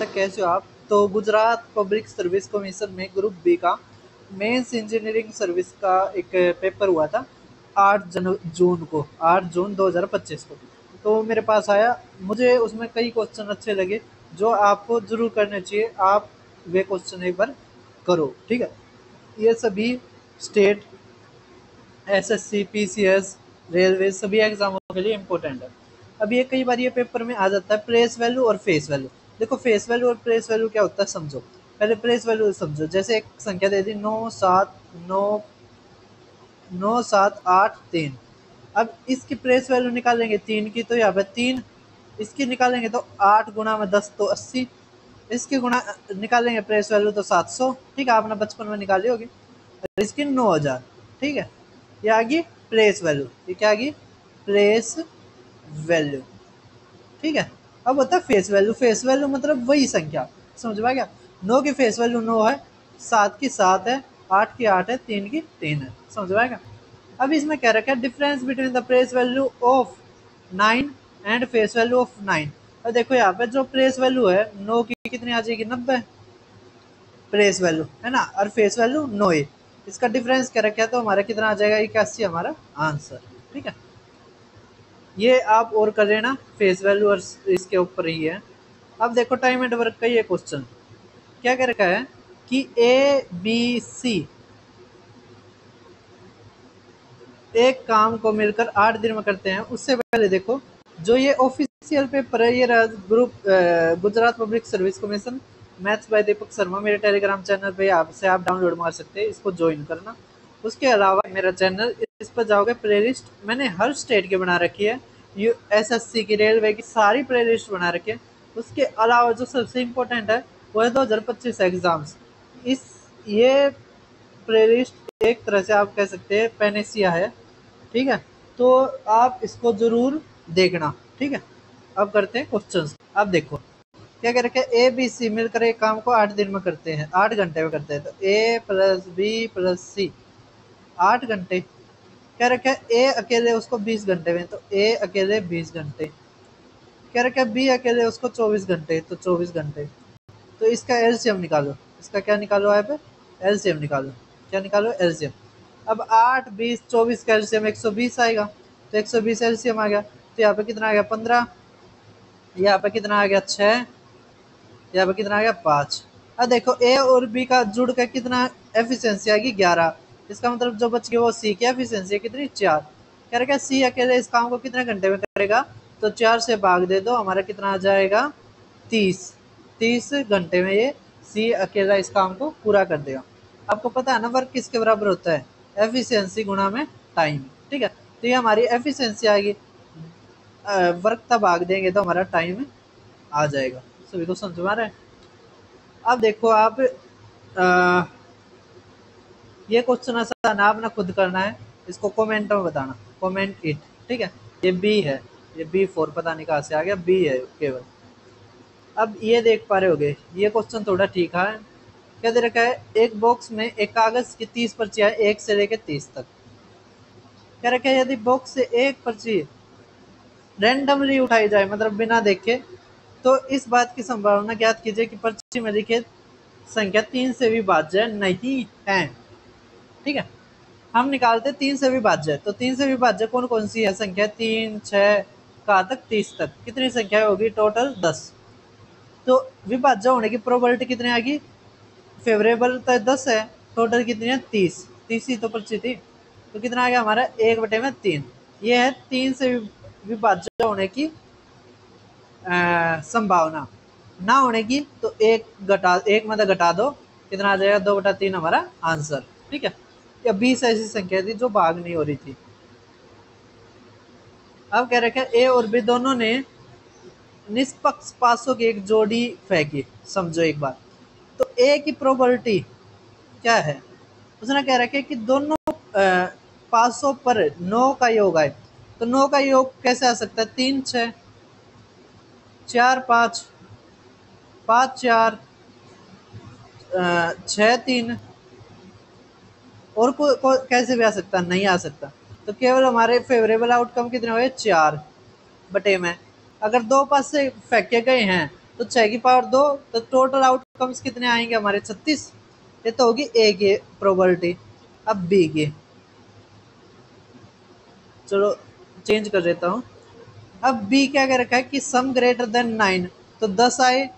तक कैसे हो आप? तो गुजरात पब्लिक सर्विस कमीशन में ग्रुप बी का मेंस इंजीनियरिंग सर्विस का एक पेपर हुआ था 8 जून 2025 को। तो मेरे पास आया, मुझे उसमें कई क्वेश्चन अच्छे लगे जो आपको जरूर करने चाहिए। आप वे क्वेश्चन एक बार करो, ठीक है। ये सभी स्टेट, एसएससी, पीसीएस, रेलवे सभी एग्जामों के लिए इम्पोर्टेंट है। अब ये कई बार ये पेपर में आ जाता है प्लेस वैल्यू और फेस वैल्यू। देखो फेस वैल्यू और प्लेस वैल्यू क्या होता है समझो। पहले प्लेस वैल्यू समझो, जैसे एक संख्या दे दी 9 7 9 9 7 8 3। अब इसकी प्लेस वैल्यू निकालेंगे 3 की, तो यहाँ पे 3। इसकी निकालेंगे तो 8 गुणा में 10 तो 80। इसकी गुणा निकालेंगे प्लेस वैल्यू तो 700, ठीक है, आपने बचपन में निकाली होगी। इसकी 9000, ठीक है। ये आ गई प्लेस वैल्यू। ये क्या आ गई? प्लेस वैल्यू, ठीक है। अब होता है फेस वैल्यू। फेस वैल्यू मतलब वही संख्या, समझ में आ गया। 9 की फेस वैल्यू 9 है, 7 की 7 है, 8 की 8 है, 3 की 3 है, समझ में आएगा। अब इसमें क्या रखा है, difference between the place value of 9 and face value of 9। अब देखो यहाँ पे जो प्लेस वैल्यू है 9 की कितनी आ जाएगी, 90 प्लेस वैल्यू है ना, और फेस वैल्यू 9 है। इसका डिफरेंस क्या रखा है तो हमारा कितना आ जाएगा, 81 हमारा आंसर, ठीक है। ये आप और कर लेना, फेस वैल्यू और इसके ऊपर ही है। अब देखो टाइम एंड वर्क का ये क्वेश्चन क्या कह रखा है कि ए बी सी एक काम को मिलकर 8 दिन में करते हैं। उससे पहले देखो जो ये ऑफिशियल पेपर है, ये group Gujarat Public Service Commission maths by Deepak Sharma, मेरे टेलीग्राम चैनल पे आपसे आप डाउनलोड मार सकते हैं, इसको ज्वाइन करना। उसके अलावा मेरा चैनल, इस पर जाओगे प्लेलिस्ट मैंने हर स्टेट की बना रखी है, एसएससी की, रेलवे की, सारी प्लेलिस्ट बना रखी है। उसके अलावा जो सबसे इम्पोर्टेंट है वो है 2025 एग्जाम्स। इस ये प्लेलिस्ट एक तरह से आप कह सकते हैं पैनेसिया है, ठीक है। तो आप इसको जरूर देखना, ठीक है। अब करते हैं क्वेश्चंस। अब देखो क्या कह रखे, ए बी सी मिलकर एक काम को 8 दिन में करते हैं, 8 घंटे में करते हैं। तो ए प्लस बी प्लस सी 8 घंटे। क्या रखे ए अकेले उसको 20 घंटे में, तो ए अकेले 20 घंटे। क्या रखे बी अकेले उसको 24 घंटे, तो 24 घंटे। तो इसका एलसीएम निकालो। इसका क्या निकालो, आप एलसीएम निकालो। क्या निकालो, एलसीएम। अब 8 20 24 का एलसीएम 120 आएगा, तो 120 एलसीएम आ गया। तो यहाँ पे कितना आ गया, 15। यहाँ पे कितना आ गया, 6। यहाँ पे कितना आ गया, 5। अब देखो ए और बी का जुड़ कर कितना एफिशिएंसी आ गई, 11। इसका मतलब जो बच गया वो सी की एफिशिएंसी कितनी, 4। कह रहा सी अकेले इस काम को कितने घंटे में करेगा, तो 4 से भाग दे दो, हमारा कितना आ जाएगा, 30। 30 घंटे में ये सी अकेला इस काम को पूरा कर देगा। आपको पता है ना वर्क किसके बराबर होता है, एफिशिएंसी गुणा में टाइम, ठीक है। तो ये हमारी एफिशिएंसी आ गई, वर्क तब भाग देंगे तो हमारा टाइम आ जाएगा। सभी को समझ में आ रहा है। अब देखो आप ये क्वेश्चन आसान है, आपने खुद करना है, इसको कमेंट में बताना, कमेंट इट, ठीक है। ये बी है, ये B4 पता नहीं कहाँ से आ गया, बी है केवल। अब ये देख पा रहे होगे, ये क्वेश्चन थोड़ा ठीक है। क्या दे रखा है, एक बॉक्स में एक कागज की 30 पर्चियां 1 से लेकर 30 तक। क्या रखा है, यदि बॉक्स से एक पर्ची रैंडमली उठाई जाए, मतलब बिना देखे, तो इस बात की संभावना ज्ञात कीजिए कि पर्ची में लिखे संख्या 3 से विभाज्य नहीं है, ठीक है। हम निकालते 3 से विभाज्य, तो 3 से विभाज्य कौन कौन सी है संख्या, 3 6 कहाँ तक, 30 तक। कितनी संख्या होगी टोटल, 10। तो विभाज्य होने की प्रोबेबिलिटी कितनी आ गई, फेवरेबल तो 10 है, टोटल कितनी है, 30। 30 ही तो पर्ची थी, तो कितना आ गया हमारा, 1/3। ये है 3 से विभाज्य होने की संभावना। ना होने की तो एक मतलब घटा दो, कितना आ जाएगा, 2/3 हमारा आंसर, ठीक है। या 20 ऐसी संख्या थी जो भाग नहीं हो रही थी। अब कह रखे ए और बी दोनों ने निष्पक्ष पासों की एक जोड़ी फेंकी। समझो एक बार, तो ए की प्रोबेबिलिटी क्या है, उसने कह रखे कि दोनों पासों पर 9 का योग आए। तो 9 का योग कैसे आ सकता है, 3 6 4 5 5 4 6 3, और कैसे भी आ सकता, नहीं आ सकता। तो केवल हमारे फेवरेबल आउटकम कितने हुए, 4/में। अगर 2 पास से फेंके गए हैं तो 6 की पावर 2, तो टोटल आउटकम्स कितने आएंगे हमारे 36। ये तो होगी ए की प्रोबेबिलिटी। अब बी की, चलो चेंज कर देता हूँ। अब बी क्या कह रखा है कि सम ग्रेटर देन 9, तो 10 आए,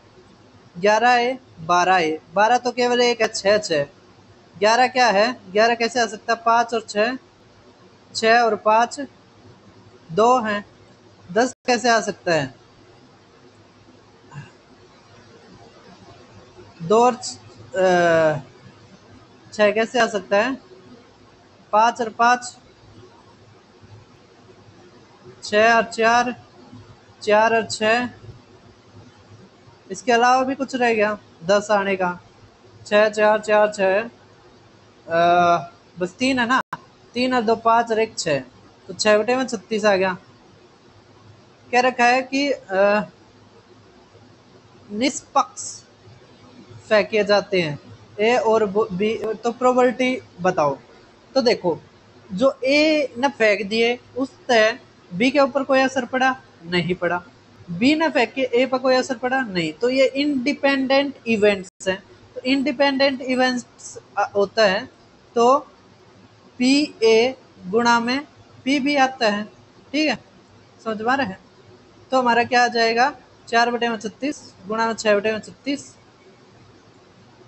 11 आए, 12 आए। 12 तो केवल एक है, 6 6। 11 क्या है, 11 कैसे आ सकता है, 5 और 6, 6 और 5 2 हैं। 10 कैसे आ सकता है, 2 और 6 कैसे आ सकता है, 5 और 5 6 और 4, 4 और 6, इसके अलावा भी कुछ रह गया 10 आने का। 6 4 4 6, बस 3 है ना, 3 और 2 5 और 1 6, तो 6 बटे में 36 आ गया। कह रखा है कि निष्पक्ष फेंके जाते हैं ए और बी, तो प्रोबेबिलिटी बताओ। तो देखो, जो ए ने फेंक दिए उस तय बी के ऊपर कोई असर पड़ा, नहीं पड़ा। बी ने फेंक के ए पर कोई असर पड़ा, नहीं। तो ये इंडिपेंडेंट इवेंट्स हैं। तो इंडिपेंडेंट इवेंट्स होता है तो पी ए गुणा में पी भी आता है, ठीक है, समझ में आ रहा है। तो हमारा क्या आ जाएगा, 4 बटे में 36 गुणा में 6 बटे में 36,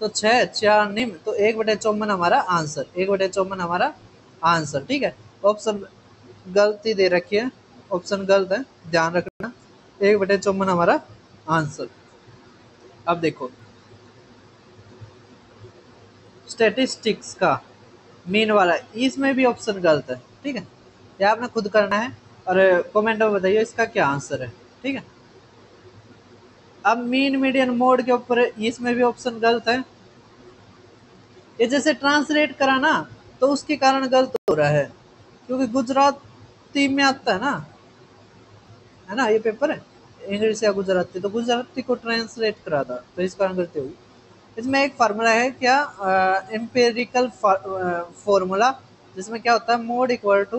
तो 6 4 निम, तो 1/54 हमारा आंसर, 1/54 हमारा आंसर, ठीक है। ऑप्शन गलती दे रखी है, ऑप्शन गलत है, ध्यान रखना। 1/54 हमारा आंसर। अब देखो स्टेटिस्टिक्स का मीन वाला, इसमें भी ऑप्शन गलत है, ठीक है। ये आपने खुद करना है और कमेंट में बताइए इसका क्या आंसर है, ठीक है। अब मीन मीडियन मोड के ऊपर इसमें भी ऑप्शन गलत है। ये जैसे ट्रांसलेट करा ना तो उसके कारण गलत हो रहा है, क्योंकि गुजराती में आता है ना ये पेपर है, इंग्लिश या गुजराती, तो गुजराती को ट्रांसलेट करा था तो इस कारण गलती हुई। इसमें एक फार्मूला है क्या, एम्पेरिकल फॉर्मूला, जिसमें क्या होता है, mode equal to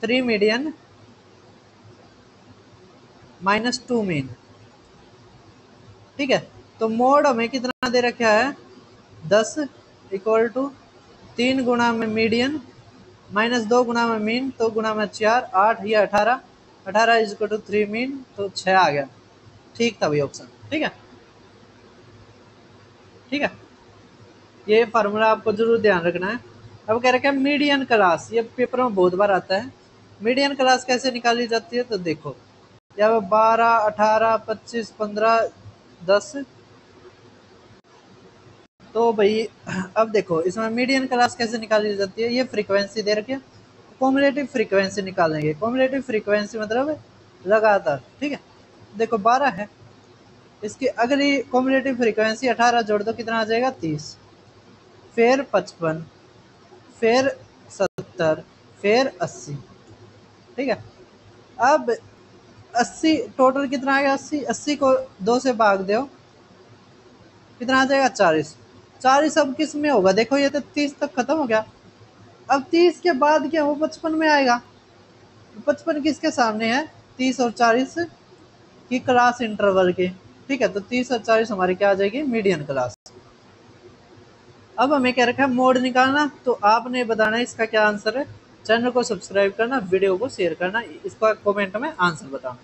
3 median minus 2 mean, ठीक है। तो मोड हमें कितना दे रखा है, 10 इक्वल टू 3 गुणा में मीडियन माइनस 2 गुणा में मीन, तो गुणा में 4 8 या 18, 18 इज इक्वल टू 3 मीन, तो 6 आ गया। ठीक था भाई ऑप्शन, ठीक है, ठीक है। ये फार्मूला आपको जरूर ध्यान रखना है। अब कह रखे हैं मीडियन क्लास, ये पेपर में बहुत बार आता है। मीडियन क्लास कैसे निकाली जाती है, तो देखो यहाँ 12 18 25 15 10, तो भाई अब देखो इसमें मीडियन क्लास कैसे निकाली जाती है, ये फ्रीक्वेंसी दे रखी है, कॉम्युलेटिव फ्रीक्वेंसी निकालेंगे। कॉम्युलेटिव फ्रीक्वेंसी मतलब लगातार, ठीक है। देखो 12 है, इसकी अगली कॉम्युलेटिव फ्रीक्वेंसी 18 जोड़ दो, कितना आ जाएगा 30, फिर 55, फिर 70, फिर 80, ठीक है। अब 80 टोटल कितना आ गया, 80 80 को 2 से भाग दो, कितना आ जाएगा 40। 40 अब किस में होगा, देखो ये तो 30 तक खत्म हो गया। अब 30 के बाद क्या, वो 55 में आएगा। 55 किसके सामने है, 30 और 40 की क्लास इंटरवल के, ठीक है। तो 30 और 40 हमारी क्या आ जाएगी, मीडियन क्लास। अब हमें क्या रखा है, मोड निकालना, तो आपने बताना इसका क्या आंसर है। चैनल को सब्सक्राइब करना, वीडियो को शेयर करना, इसका कमेंट में आंसर बताना।